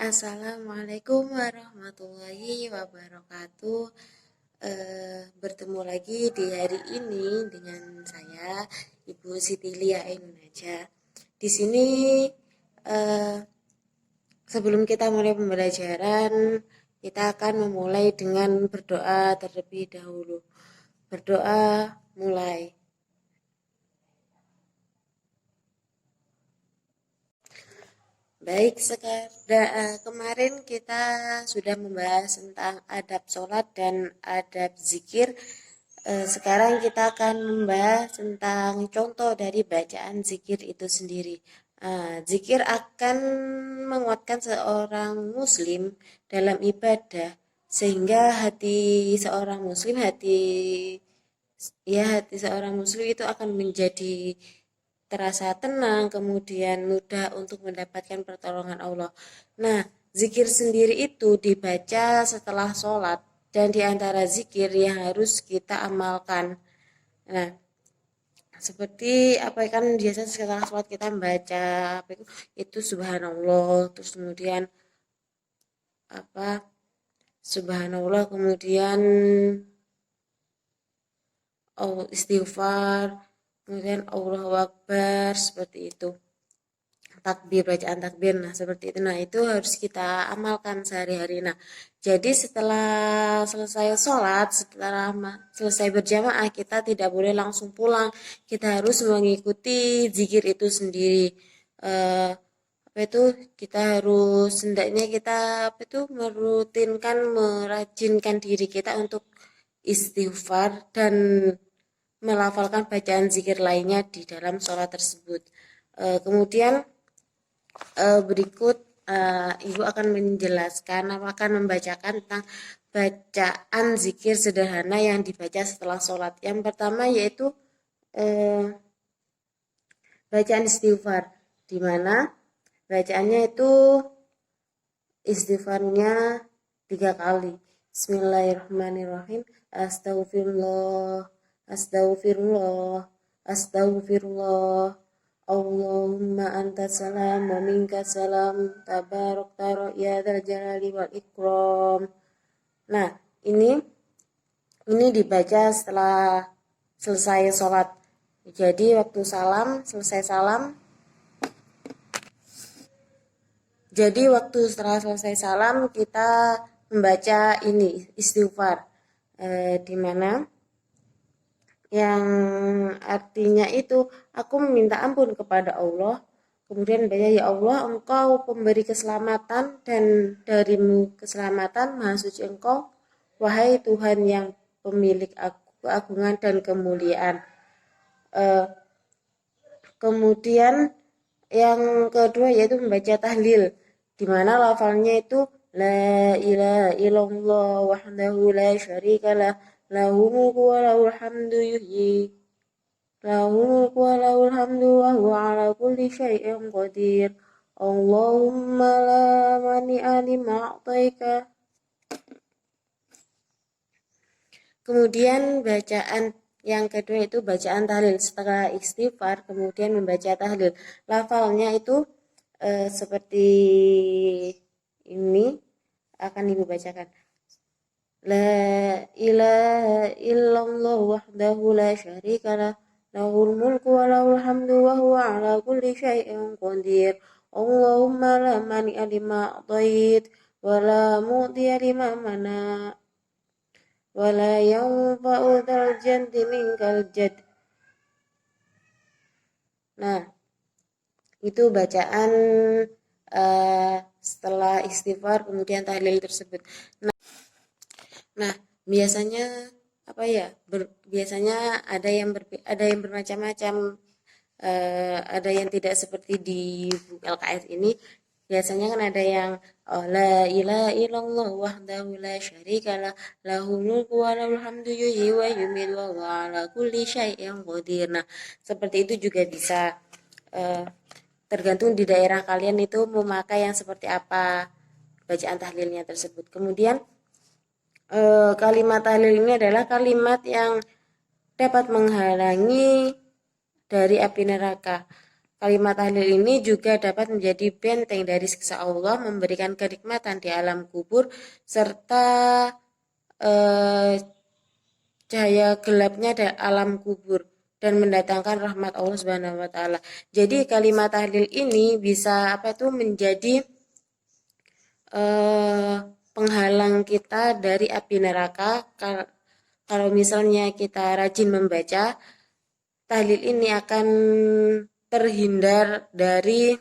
Assalamualaikum warahmatullahi wabarakatuh. Bertemu lagi di hari ini dengan saya, Ibu Siti Lia Ainunaja. Di sini eh, sebelum kita mulai pembelajaran, kita akan memulai dengan berdoa terlebih dahulu. Berdoa mulai. Baik, sekarang kemarin kita sudah membahas tentang adab sholat dan adab zikir. Sekarang kita akan membahas tentang contoh dari bacaan zikir itu sendiri. Zikir akan menguatkan seorang muslim dalam ibadah sehingga hati seorang muslim itu akan menjadi terasa tenang, kemudian mudah untuk mendapatkan pertolongan Allah. Nah, zikir sendiri itu dibaca setelah sholat dan di antara zikir yang harus kita amalkan. Nah, seperti apa kan biasa setelah sholat kita membaca apa itu subhanallah, terus kemudian apa subhanallah, kemudian istighfar, kemudian Allahu Akbar, seperti itu. Takbir, bacaan takbir, nah seperti itu. Nah itu harus kita amalkan sehari-hari. Nah jadi setelah selesai sholat, setelah selesai berjamaah, kita tidak boleh langsung pulang, kita harus mengikuti zikir itu sendiri. eh, Apa itu, kita harus hendaknya kita apa itu merajinkan diri kita untuk istighfar dan melafalkan bacaan zikir lainnya di dalam sholat tersebut. Kemudian berikut Ibu akan menjelaskan, akan membacakan tentang bacaan zikir sederhana yang dibaca setelah sholat. Yang pertama yaitu eh, bacaan istighfar, di mana bacaannya itu istighfarnya 3 kali. Bismillahirrahmanirrahim. Astaghfirullah, astaghfirullah, astaghfirullah. Allahumma anta salam wa minka salam, tabarak taro ya dzal jalali wal ikram. Nah, ini dibaca setelah selesai sholat. Jadi waktu selesai salam. Jadi waktu setelah selesai salam kita membaca ini istighfar, di mana yang artinya itu aku meminta ampun kepada Allah, kemudian baca ya Allah engkau pemberi keselamatan dan darimu keselamatan maha suci engkau, wahai Tuhan yang pemilik keagungan dan kemuliaan. Kemudian yang kedua yaitu membaca tahlil, di mana lafalnya itu la ilaha illallah wahdahu la syarikalah lahul mulku wa lahul hamdu yuhyi lahul mulku wa lahul hamdu wa huwa ala kulli syai'in qadir. Allahumma la mani'a lima a'taika. Kemudian bacaan yang kedua itu bacaan tahlil, setelah istighfar kemudian membaca tahlil. Lafalnya itu seperti ini akan Ibu bacakan. La ilaha illallah wahdahu la syarikalah lahul mulku wa lahul hamdu wa huwa ala kulli syai'in qadir. Allahumma la mani'a lima a'tait wa la mu'tiya lima mana' wala yanfa'u dzal jaddi minkal jadd. Nah, itu bacaan setelah istighfar kemudian tahlil tersebut. Nah, biasanya apa ya? Biasanya ada yang bermacam-macam. Ada yang tidak seperti di LKS ini. Biasanya kan ada yang la ilaha illallah wahdahu la syarikalah lahul mulku wa lahul hamdu yuhyi wa yumiitu wa huwa ala kulli syai'in qadir. Nah, seperti itu juga bisa, tergantung di daerah kalian itu memakai yang seperti apa bacaan tahlilnya tersebut. Kemudian kalimat tahlil ini adalah kalimat yang dapat menghalangi dari api neraka. Kalimat tahlil ini juga dapat menjadi benteng dari siksa Allah, memberikan kenikmatan di alam kubur, serta eh, cahaya gelapnya dari alam kubur dan mendatangkan rahmat Allah Subhanahu wa taala. Jadi kalimat tahlil ini bisa apa itu menjadi eh, penghalang kita dari api neraka. Kalau misalnya kita rajin membaca tahlil ini akan terhindar eh,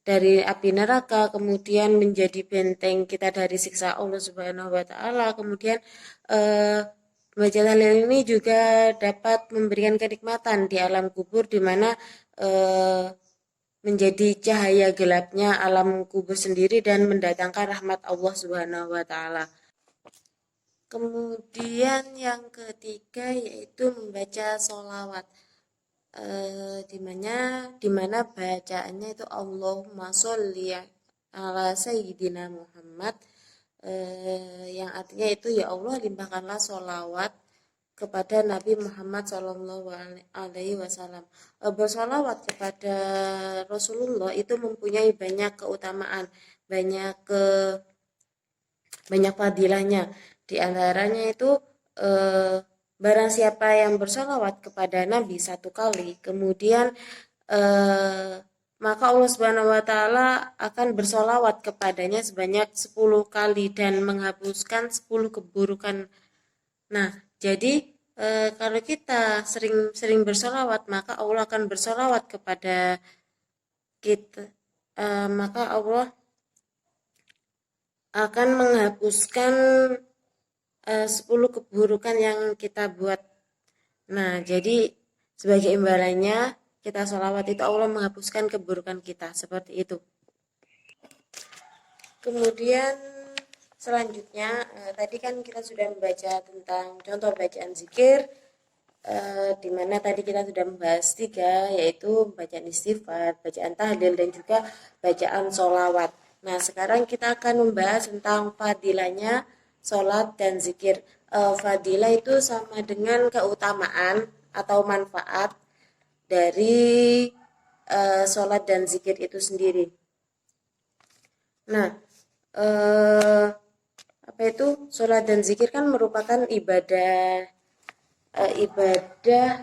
dari api neraka, kemudian menjadi benteng kita dari siksa Allah Subhanahu wa taala. Kemudian eh, baca tahlil ini juga dapat memberikan kenikmatan di alam kubur di mana eh, menjadi cahaya gelapnya alam kubur sendiri dan mendatangkan rahmat Allah Subhanahu wa taala. Kemudian yang ketiga yaitu membaca sholawat, dimana bacaannya itu Allahumma sholli ala Sayyidina Muhammad, yang artinya itu ya Allah limpahkanlah sholawat kepada Nabi Muhammad Shallallahu Alaihi Wasallam. Bersolawat kepada Rasulullah itu mempunyai banyak keutamaan, banyak ke banyak fadilahnya. Di antaranya itu eh, barang siapa yang bersolawat kepada Nabi satu kali, kemudian eh, maka Allah Subhanahu wa taala akan bersolawat kepadanya sebanyak 10 kali dan menghapuskan 10 keburukan. Nah, jadi kalau kita sering bersolawat, maka Allah akan bersolawat kepada kita. Maka Allah akan menghapuskan 10 keburukan yang kita buat. Nah, jadi sebagai imbalannya kita sholawat itu Allah menghapuskan keburukan kita, seperti itu. Kemudian selanjutnya, tadi kan kita sudah membaca tentang contoh bacaan zikir, di mana tadi kita sudah membahas 3, yaitu bacaan istighfar, bacaan tahlil, dan juga bacaan sholawat. Nah, sekarang kita akan membahas tentang fadilahnya sholat dan zikir. Fadilah itu sama dengan keutamaan atau manfaat dari sholat dan zikir itu sendiri. Nah, apa itu sholat dan zikir kan merupakan ibadah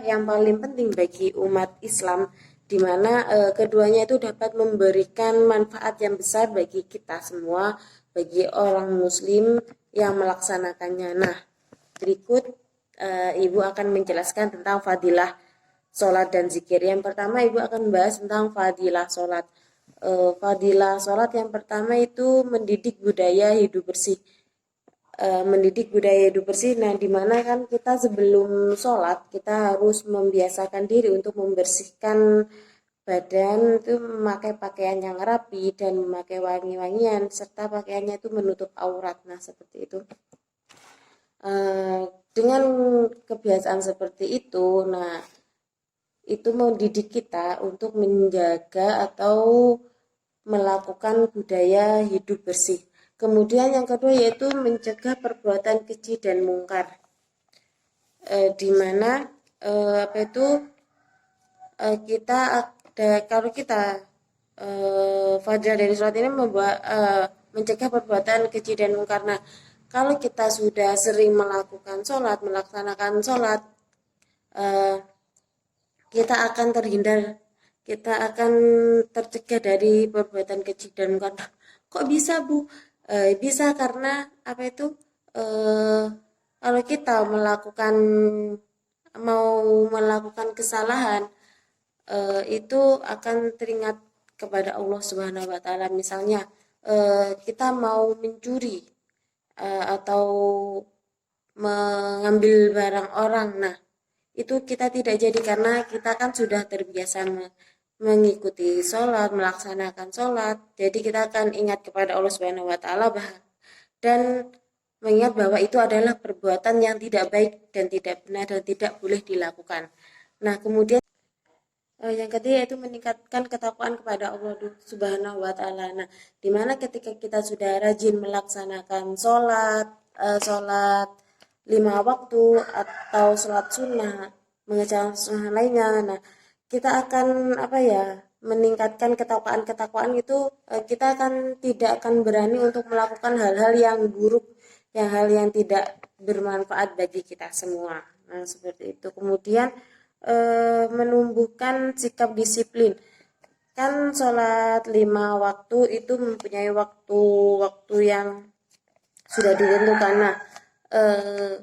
yang paling penting bagi umat Islam, di mana keduanya itu dapat memberikan manfaat yang besar bagi kita semua, bagi orang Muslim yang melaksanakannya. Nah, berikut Ibu akan menjelaskan tentang fadilah sholat dan zikir. Yang pertama, Ibu akan membahas tentang fadilah sholat. Fadilah sholat yang pertama itu mendidik budaya hidup bersih. Mendidik budaya hidup bersih. Nah, dimana kan kita sebelum sholat kita harus membiasakan diri untuk membersihkan badan, itu memakai pakaian yang rapi dan memakai wangi-wangian serta pakaiannya itu menutup aurat. Nah, seperti itu. Dengan kebiasaan seperti itu, nah itu mendidik kita untuk menjaga atau melakukan budaya hidup bersih. Kemudian yang kedua yaitu mencegah perbuatan keji dan mungkar, di mana apa itu kita ada, kalau kita fadilah dari sholat ini mencegah perbuatan keji dan mungkar. Nah, kalau kita sudah sering melakukan sholat, melaksanakan sholat, kita akan terhindar, kita akan tercegah dari perbuatan keji dan mungkar. Kok bisa, Bu? Bisa karena apa itu? Kalau kita mau melakukan kesalahan, itu akan teringat kepada Allah Subhanahu wa taala. Misalnya kita mau mencuri atau mengambil barang orang. Nah, itu kita tidak jadi karena kita kan sudah terbiasa mengikuti sholat, melaksanakan sholat. Jadi kita akan ingat kepada Allah Subhanahu wa taala dan mengingat bahwa itu adalah perbuatan yang tidak baik dan tidak benar dan tidak boleh dilakukan. Nah, kemudian yang ketiga itu meningkatkan ketakwaan kepada Allah Subhanahu wa taala. Nah, di mana ketika kita sudah rajin melaksanakan sholat 5 waktu atau sholat sunnah mengerjakan sunnah lainnya. Nah, kita akan apa ya, meningkatkan ketakwaan itu, kita akan tidak akan berani untuk melakukan hal-hal yang buruk, yang hal yang tidak bermanfaat bagi kita semua. Nah, seperti itu. Kemudian menumbuhkan sikap disiplin. Kan sholat 5 waktu itu mempunyai waktu-waktu yang sudah ditentukan. Nah, eh,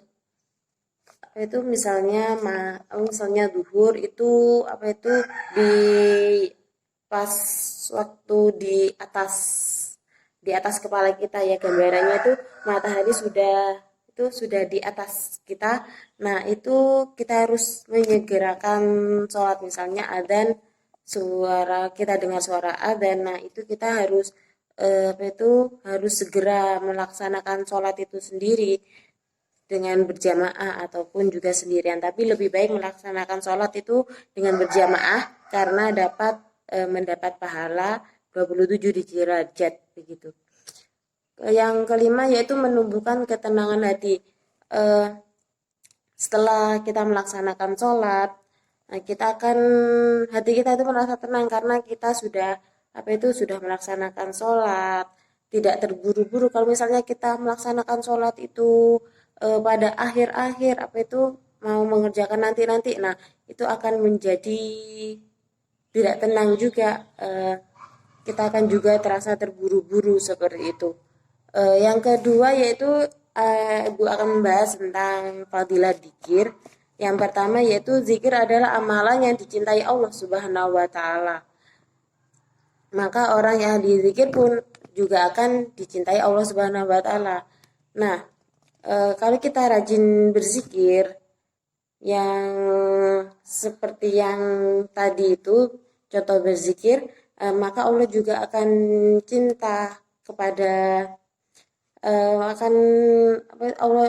itu misalnya duhur itu apa itu di pas waktu di atas kepala kita ya, gambarannya itu matahari sudah di atas kita. Nah, itu kita harus menyegerakan sholat, misalnya adzan, kita dengar suara adzan. Nah, itu kita harus harus segera melaksanakan sholat itu sendiri dengan berjamaah ataupun juga sendirian. Tapi lebih baik melaksanakan sholat itu dengan berjamaah karena dapat mendapat pahala 27 derajat begitu. Yang kelima yaitu menumbuhkan ketenangan hati. Eh, Setelah kita melaksanakan sholat, nah hati kita itu merasa tenang karena kita sudah melaksanakan sholat, tidak terburu-buru. Kalau misalnya kita melaksanakan sholat itu pada akhir-akhir mau mengerjakan nanti-nanti, nah itu akan menjadi tidak tenang juga. Kita akan juga terasa terburu-buru seperti itu. Yang kedua yaitu Ibu akan membahas tentang fadilah zikir. Yang pertama yaitu zikir adalah amalan yang dicintai Allah Subhanahu wa taala. Maka orang yang ahli zikir pun juga akan dicintai Allah Subhanahu wa taala. Nah, kalau kita rajin berzikir yang seperti yang tadi itu contoh berzikir, maka Allah juga akan cinta kepada Allah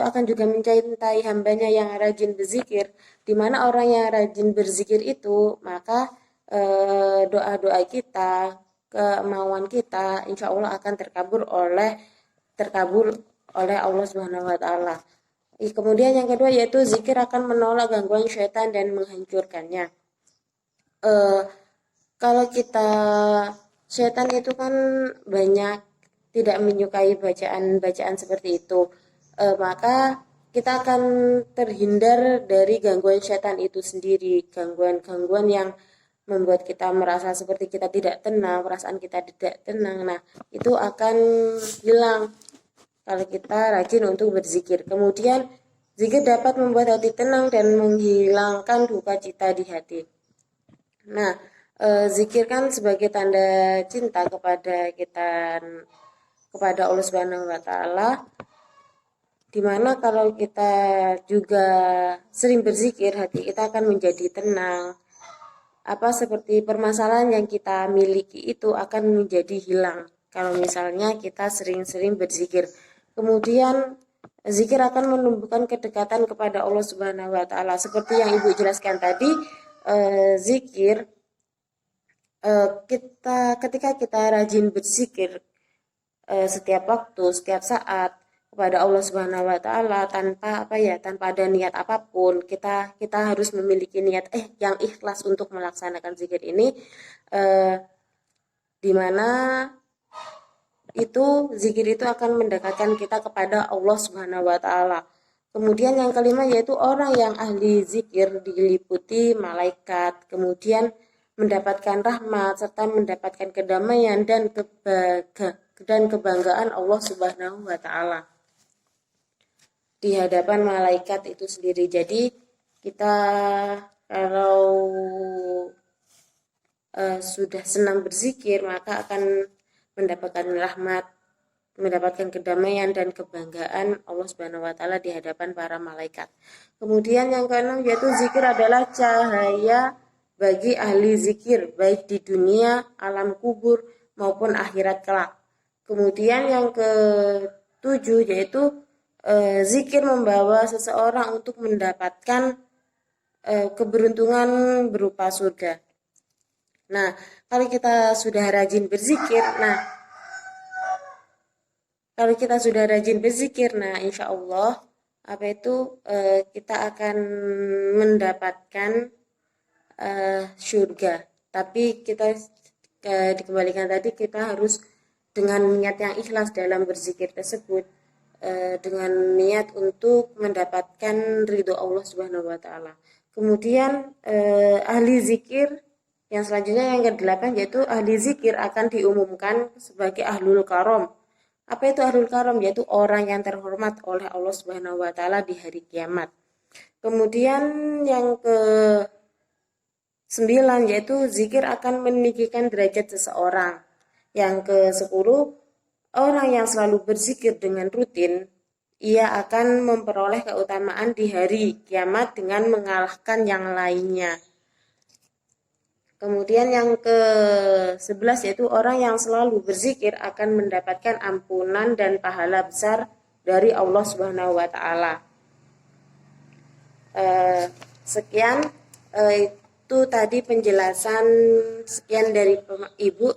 akan juga mencintai hambanya yang rajin berzikir. Di mana orang yang rajin berzikir itu, maka doa-doa kita, kemauan kita, insya Allah akan terkabul oleh Allah Subhanahu Wa Taala. Kemudian yang kedua yaitu zikir akan menolak gangguan syaitan dan menghancurkannya. Eh, Kalau kita syaitan itu kan banyak tidak menyukai bacaan-bacaan seperti itu. Maka kita akan terhindar dari gangguan syaitan itu sendiri, gangguan-gangguan yang membuat kita merasa seperti kita tidak tenang, perasaan kita tidak tenang. Nah, itu akan hilang kalau kita rajin untuk berzikir. Kemudian, zikir dapat membuat hati tenang dan menghilangkan duka cita di hati. Nah, zikir kan sebagai tanda cinta kepada Allah Subhanahu wa taala, dimana kalau kita juga sering berzikir, hati kita akan menjadi tenang. Seperti permasalahan yang kita miliki itu akan menjadi hilang kalau misalnya kita sering-sering berzikir. Kemudian zikir akan menumbuhkan kedekatan kepada Allah Subhanahu wa taala. Seperti yang Ibu jelaskan tadi, zikir ketika kita rajin berzikir setiap waktu, setiap saat kepada Allah Subhanahu wa taala tanpa ada niat apapun, kita harus memiliki niat yang ikhlas untuk melaksanakan zikir ini, di mana zikir itu akan mendekatkan kita kepada Allah Subhanahu wa taala. Kemudian yang kelima yaitu orang yang ahli zikir diliputi malaikat, kemudian mendapatkan rahmat serta mendapatkan kedamaian dan kebanggaan Allah Subhanahu wa taala di hadapan malaikat itu sendiri. Jadi kita kalau sudah senang berzikir maka akan mendapatkan rahmat, mendapatkan kedamaian dan kebanggaan Allah Subhanahu wa taala di hadapan para malaikat. Kemudian yang keenam yaitu zikir adalah cahaya bagi ahli zikir baik di dunia, alam kubur maupun akhirat kelak. Kemudian yang ketujuh yaitu zikir membawa seseorang untuk mendapatkan keberuntungan berupa surga. Nah, kalau kita sudah rajin berzikir, insya Allah apa itu kita akan mendapatkan surga. Tapi kita dikembalikan tadi, kita harus dengan niat yang ikhlas dalam berzikir tersebut, dengan niat untuk mendapatkan ridho Allah Subhanahu wa taala. Kemudian ahli zikir yang selanjutnya yang ke-8, yaitu ahli zikir akan diumumkan sebagai ahlul karom. Apa itu ahlul karom? Yaitu orang yang terhormat oleh Allah Subhanahu wa taala di hari kiamat. Kemudian yang ke-9, yaitu zikir akan meninggikan derajat seseorang. Yang ke-10, orang yang selalu berzikir dengan rutin, ia akan memperoleh keutamaan di hari kiamat dengan mengalahkan yang lainnya. Kemudian yang ke-11, yaitu orang yang selalu berzikir akan mendapatkan ampunan dan pahala besar dari Allah Subhanahu wa taala. Sekian itu tadi penjelasan sekian dari Ibu.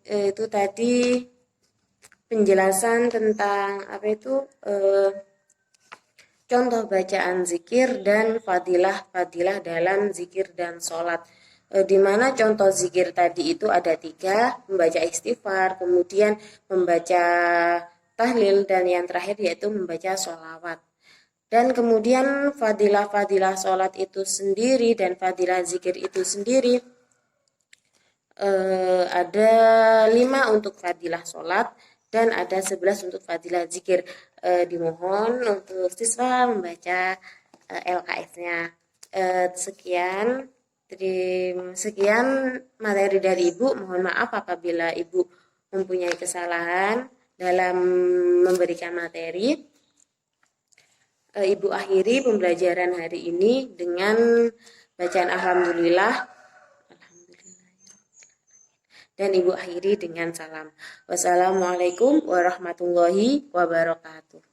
Itu tadi penjelasan tentang apa itu contoh bacaan zikir dan fadilah-fadilah dalam zikir dan sholat. Di mana contoh zikir tadi itu ada 3, membaca istighfar, kemudian membaca tahlil, dan yang terakhir yaitu membaca sholawat. Dan kemudian fadilah-fadilah sholat itu sendiri dan fadilah zikir itu sendiri, ada 5 untuk fadilah sholat dan ada 11 untuk fadilah zikir. Dimohon untuk siswa membaca LKS-nya. Sekian materi dari Ibu. Mohon maaf apabila Ibu mempunyai kesalahan dalam memberikan materi. Ibu akhiri pembelajaran hari ini dengan bacaan Alhamdulillah. Dan Ibu akhiri dengan salam. Wassalamualaikum warahmatullahi wabarakatuh.